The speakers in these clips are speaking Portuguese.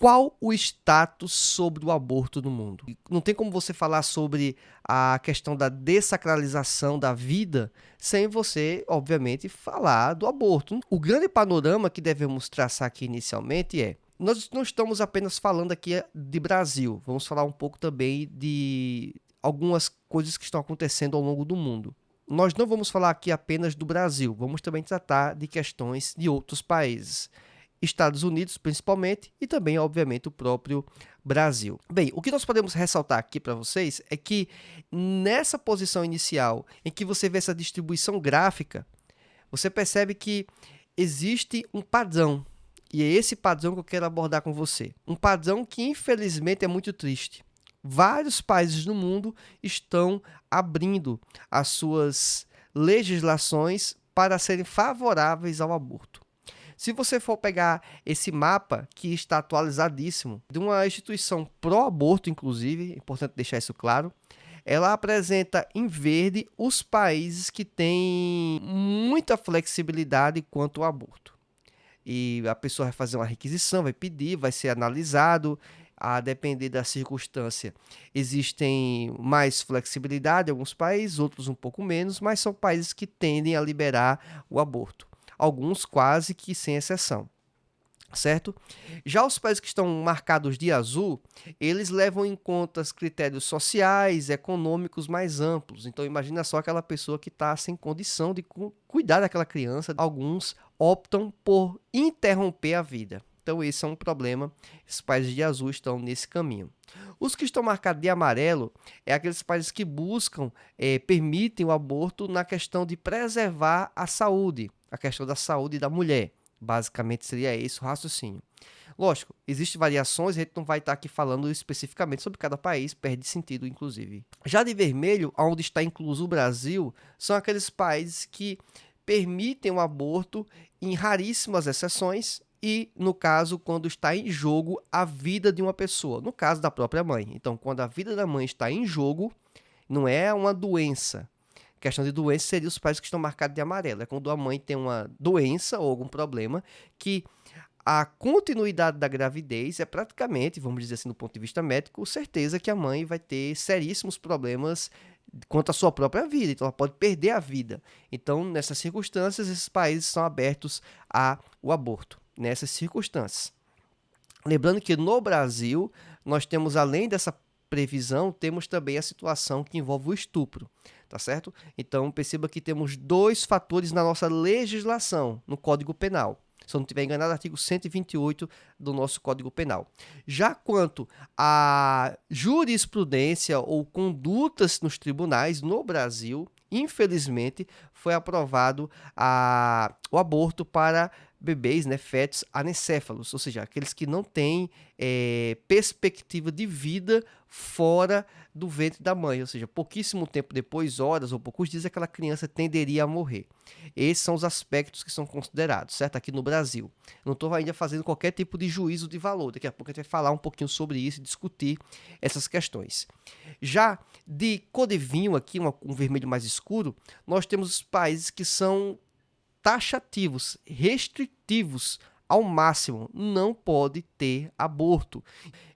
qual o status sobre o aborto no mundo? Não tem como você falar sobre a questão da dessacralização da vida sem você, obviamente, falar do aborto. O grande panorama que devemos traçar aqui inicialmente nós não estamos apenas falando aqui de Brasil, vamos falar um pouco também de algumas coisas que estão acontecendo ao longo do mundo. Nós não vamos falar aqui apenas do Brasil, vamos também tratar de questões de outros países. Estados Unidos, principalmente, e também, obviamente, o próprio Brasil. Bem, o que nós podemos ressaltar aqui para vocês é que nessa posição inicial, em que você vê essa distribuição gráfica, você percebe que existe um padrão, e é esse padrão que eu quero abordar com você. Um padrão que, infelizmente, é muito triste. Vários países no mundo estão abrindo as suas legislações para serem favoráveis ao aborto. Se você for pegar esse mapa, que está atualizadíssimo, de uma instituição pró-aborto, inclusive, é importante deixar isso claro, ela apresenta em verde os países que têm muita flexibilidade quanto ao aborto. E a pessoa vai fazer uma requisição, vai pedir, vai ser analisado, a depender da circunstância. Existem mais flexibilidade em alguns países, outros um pouco menos, mas são países que tendem a liberar o aborto. Alguns quase que sem exceção, certo? Já os países que estão marcados de azul, eles levam em conta os critérios sociais, econômicos mais amplos. Então, imagina só aquela pessoa que está sem condição de cuidar daquela criança. Alguns optam por interromper a vida. Então, esse é um problema. Esses países de azul estão nesse caminho. Os que estão marcados de amarelo é aqueles países que buscam, permitem o aborto na questão de preservar a saúde, a questão da saúde da mulher. Basicamente seria esse o raciocínio. Lógico, existem variações, a gente não vai estar aqui falando especificamente sobre cada país, perde sentido, inclusive. Já de vermelho, onde está incluso o Brasil, são aqueles países que permitem o aborto em raríssimas exceções e, no caso, quando está em jogo a vida de uma pessoa, no caso da própria mãe. Então, quando a vida da mãe está em jogo, não é uma doença. A questão de doença seria os países que estão marcados de amarelo. É quando a mãe tem uma doença ou algum problema que a continuidade da gravidez é praticamente, vamos dizer assim, do ponto de vista médico, certeza que a mãe vai ter seríssimos problemas quanto à sua própria vida, então ela pode perder a vida. Então, nessas circunstâncias, esses países são abertos ao aborto, nessas circunstâncias. Lembrando que no Brasil, nós temos, além dessa previsão, temos também a situação que envolve o estupro, tá certo? Então, perceba que temos dois fatores na nossa legislação, no Código Penal. Se eu não estiver enganado, artigo 128 do nosso Código Penal. Já quanto à jurisprudência ou condutas nos tribunais no Brasil, infelizmente, foi aprovado o aborto para bebês, fetos anencéfalos, ou seja, aqueles que não têm perspectiva de vida fora do ventre da mãe, ou seja, pouquíssimo tempo depois, horas ou poucos dias, aquela criança tenderia a morrer. Esses são os aspectos que são considerados, certo? Aqui no Brasil. Não estou ainda fazendo qualquer tipo de juízo de valor, daqui a pouco a gente vai falar um pouquinho sobre isso e discutir essas questões. Já de cor de vinho aqui, um vermelho mais escuro, nós temos os países que são taxativos, restritivos ao máximo, não pode ter aborto.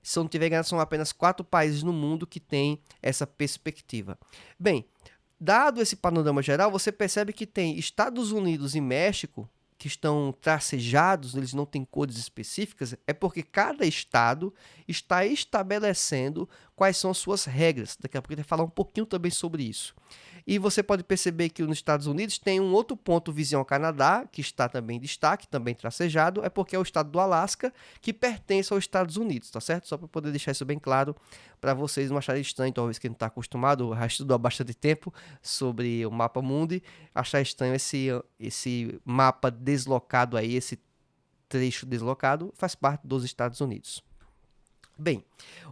Se eu não tiver enganado, são apenas 4 países no mundo que têm essa perspectiva. Bem, dado esse panorama geral, você percebe que tem Estados Unidos e México que estão tracejados, eles não têm cores específicas, é porque cada estado está estabelecendo quais são as suas regras. Daqui a pouco a gente vai falar um pouquinho também sobre isso. E você pode perceber que nos Estados Unidos tem um outro ponto vizinho ao Canadá, que está também em destaque, também tracejado, é porque é o estado do Alasca, que pertence aos Estados Unidos, tá certo? Só para poder deixar isso bem claro para vocês não acharem estranho, talvez quem não está acostumado, já estudou há bastante tempo sobre o mapa mundi, achar estranho esse mapa deslocado aí, esse trecho deslocado, faz parte dos Estados Unidos. Bem,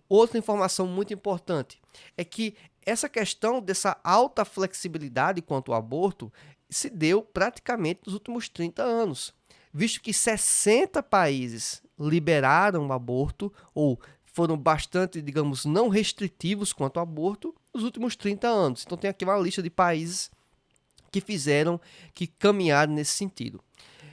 outra informação muito importante é que essa questão dessa alta flexibilidade quanto ao aborto se deu praticamente nos últimos 30 anos, visto que 60 países liberaram o aborto ou foram bastante, digamos, não restritivos quanto ao aborto nos últimos 30 anos. Então tem aqui uma lista de países que caminharam nesse sentido.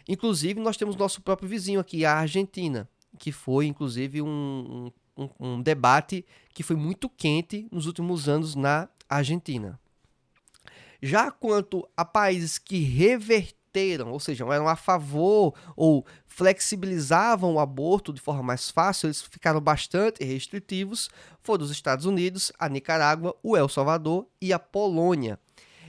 Inclusive, nós temos nosso próprio vizinho aqui, a Argentina, que foi, inclusive, um debate que foi muito quente nos últimos anos na Argentina. Já quanto a países que reverteram, ou seja, eram a favor ou flexibilizavam o aborto de forma mais fácil, eles ficaram bastante restritivos, foram os Estados Unidos, a Nicarágua, o El Salvador e a Polônia.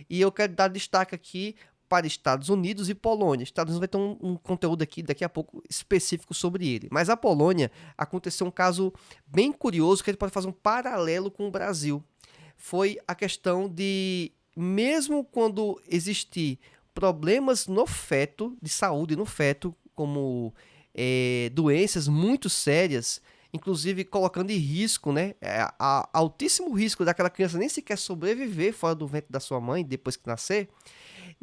E eu quero dar destaque aqui para Estados Unidos e Polônia. Estados Unidos vai ter um conteúdo aqui daqui a pouco específico sobre ele. Mas a Polônia aconteceu um caso bem curioso que a gente pode fazer um paralelo com o Brasil. Foi a questão de, mesmo quando existir problemas no feto, de saúde no feto, como doenças muito sérias, inclusive colocando em risco, né, altíssimo risco daquela criança nem sequer sobreviver fora do ventre da sua mãe depois que nascer,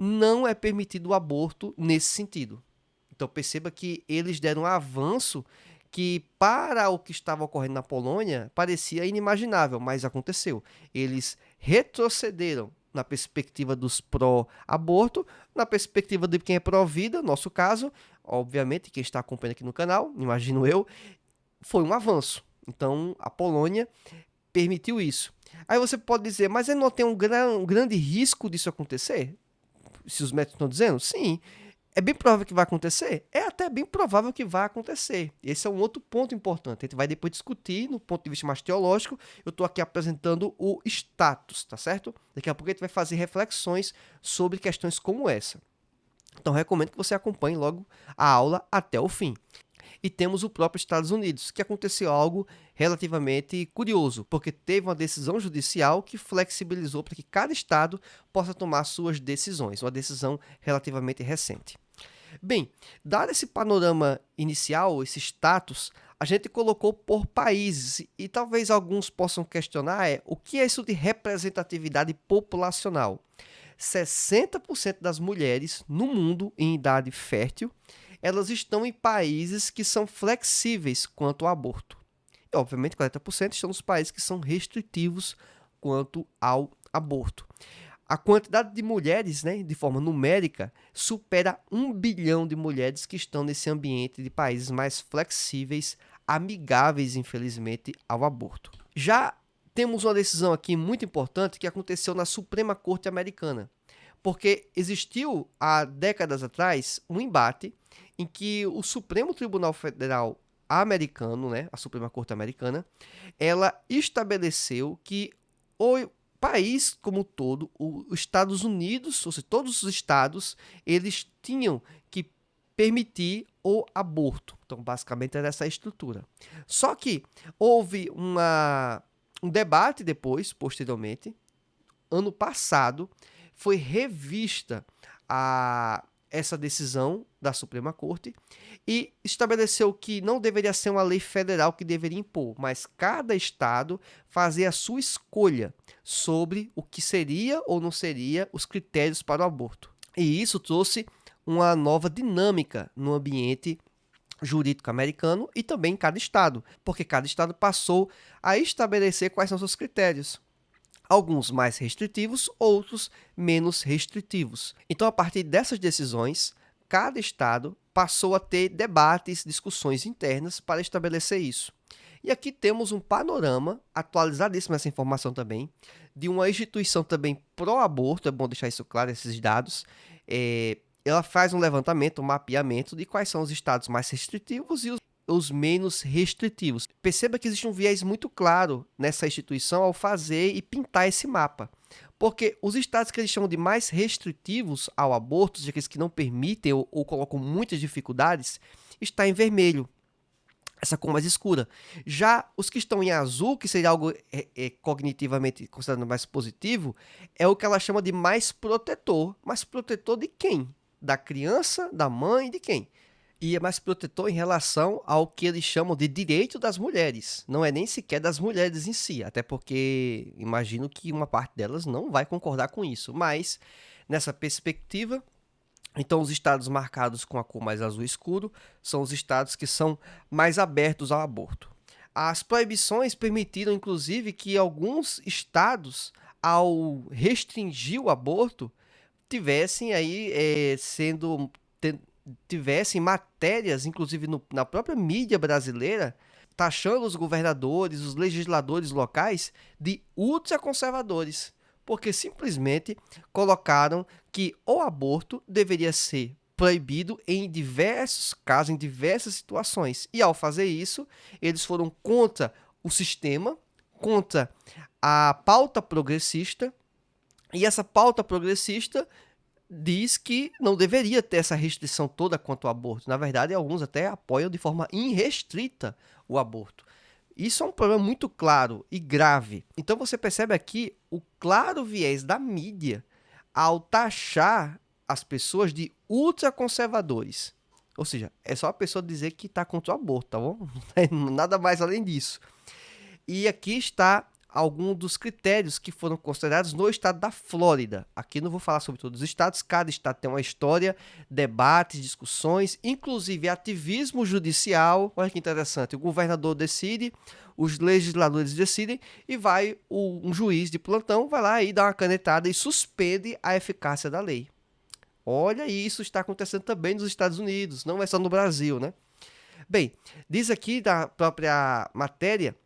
não é permitido o aborto nesse sentido. Então perceba que eles deram um avanço que para o que estava ocorrendo na Polônia parecia inimaginável, mas aconteceu. Eles retrocederam na perspectiva dos pró-aborto, na perspectiva de quem é pró-vida, no nosso caso, obviamente, quem está acompanhando aqui no canal, imagino eu, foi um avanço. Então, a Polônia permitiu isso. Aí você pode dizer, mas ele não tem um grande risco disso acontecer? Se os médicos estão dizendo? Sim. É bem provável que vai acontecer? É até bem provável que vai acontecer. Esse é um outro ponto importante. A gente vai depois discutir no ponto de vista mais teológico. Eu estou aqui apresentando o status, tá certo? Daqui a pouco a gente vai fazer reflexões sobre questões como essa. Então, recomendo que você acompanhe logo a aula até o fim. E temos o próprio Estados Unidos, que aconteceu algo relativamente curioso, porque teve uma decisão judicial que flexibilizou para que cada estado possa tomar suas decisões, uma decisão relativamente recente. Bem, dado esse panorama inicial, esse status, a gente colocou por países, e talvez alguns possam questionar o que é isso de representatividade populacional? 60% das mulheres no mundo em idade fértil, elas estão em países que são flexíveis quanto ao aborto. E, obviamente, 40% estão nos países que são restritivos quanto ao aborto. A quantidade de mulheres, né, de forma numérica, supera 1 bilhão de mulheres que estão nesse ambiente de países mais flexíveis, amigáveis, infelizmente, ao aborto. Já temos uma decisão aqui muito importante que aconteceu na Suprema Corte Americana, porque existiu há décadas atrás um embate em que o Supremo Tribunal Federal americano, né, a Suprema Corte Americana, ela estabeleceu que o país como um todo, os Estados Unidos, ou seja, todos os estados, eles tinham que permitir o aborto. Então, basicamente, era essa a estrutura. Só que houve um debate depois, posteriormente, ano passado, foi revista essa decisão da Suprema Corte e estabeleceu que não deveria ser uma lei federal que deveria impor, mas cada estado fazer a sua escolha sobre o que seria ou não seria os critérios para o aborto. E isso trouxe uma nova dinâmica no ambiente jurídico americano e também em cada estado, porque cada estado passou a estabelecer quais são seus critérios. Alguns mais restritivos, outros menos restritivos. Então, a partir dessas decisões, cada estado passou a ter debates, discussões internas para estabelecer isso. E aqui temos um panorama, atualizadíssimo essa informação também, de uma instituição também pró-aborto, é bom deixar isso claro, esses dados. Ela faz um levantamento, um mapeamento de quais são os estados mais restritivos e os menos restritivos. Perceba que existe um viés muito claro nessa instituição ao fazer e pintar esse mapa. Porque os estados que eles chamam de mais restritivos ao aborto, aqueles que não permitem ou colocam muitas dificuldades, está em vermelho, essa cor mais escura. Já os que estão em azul, que seria algo cognitivamente considerado mais positivo, é o que ela chama de mais protetor. Mais protetor de quem? Da criança, da mãe, de quem? E é mais protetor em relação ao que eles chamam de direito das mulheres. Não é nem sequer das mulheres em si, até porque imagino que uma parte delas não vai concordar com isso. Mas, nessa perspectiva, então os estados marcados com a cor mais azul escuro são os estados que são mais abertos ao aborto. As proibições permitiram, inclusive, que alguns estados, ao restringir o aborto, tivessem aí tivessem matérias, inclusive na própria mídia brasileira, taxando os governadores, os legisladores locais de ultraconservadores, porque simplesmente colocaram que o aborto deveria ser proibido em diversos casos, em diversas situações. E ao fazer isso, eles foram contra o sistema, contra a pauta progressista, e essa pauta progressista diz que não deveria ter essa restrição toda quanto ao aborto. Na verdade, alguns até apoiam de forma irrestrita o aborto. Isso é um problema muito claro e grave. Então você percebe aqui o claro viés da mídia ao taxar as pessoas de ultraconservadores. Ou seja, é só a pessoa dizer que está contra o aborto, tá bom? Não é nada mais além disso. E aqui está alguns dos critérios que foram considerados no estado da Flórida. Aqui não vou falar sobre todos os estados, cada estado tem uma história, debates, discussões, inclusive ativismo judicial. Olha que interessante, o governador decide, os legisladores decidem e vai um juiz de plantão, vai lá e dá uma canetada e suspende a eficácia da lei. Olha, isso está acontecendo também nos Estados Unidos, não é só no Brasil, né? Bem, diz aqui da própria matéria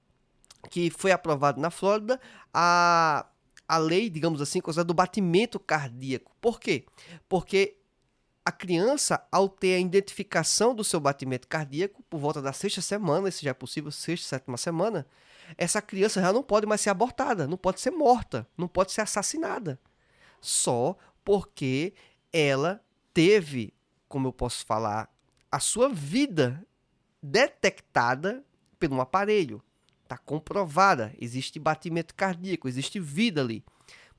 que foi aprovado na Flórida a lei, digamos assim, considerada do batimento cardíaco. Por quê? Porque a criança, ao ter a identificação do seu batimento cardíaco, por volta da 6ª semana, se já é possível, 6ª, 7ª semana, essa criança já não pode mais ser abortada, não pode ser morta, não pode ser assassinada. Só porque ela teve, como eu posso falar, a sua vida detectada por um aparelho. Está comprovada, existe batimento cardíaco, existe vida ali.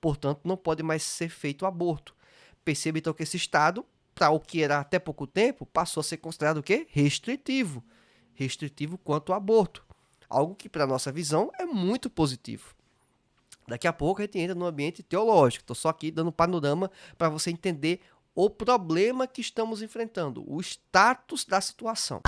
Portanto, não pode mais ser feito aborto. Perceba então que esse estado, para o que era até pouco tempo, passou a ser considerado o quê? Restritivo. Restritivo quanto ao aborto. Algo que, para a nossa visão, é muito positivo. Daqui a pouco a gente entra no ambiente teológico. Estou só aqui dando um panorama para você entender o problema que estamos enfrentando, o status da situação.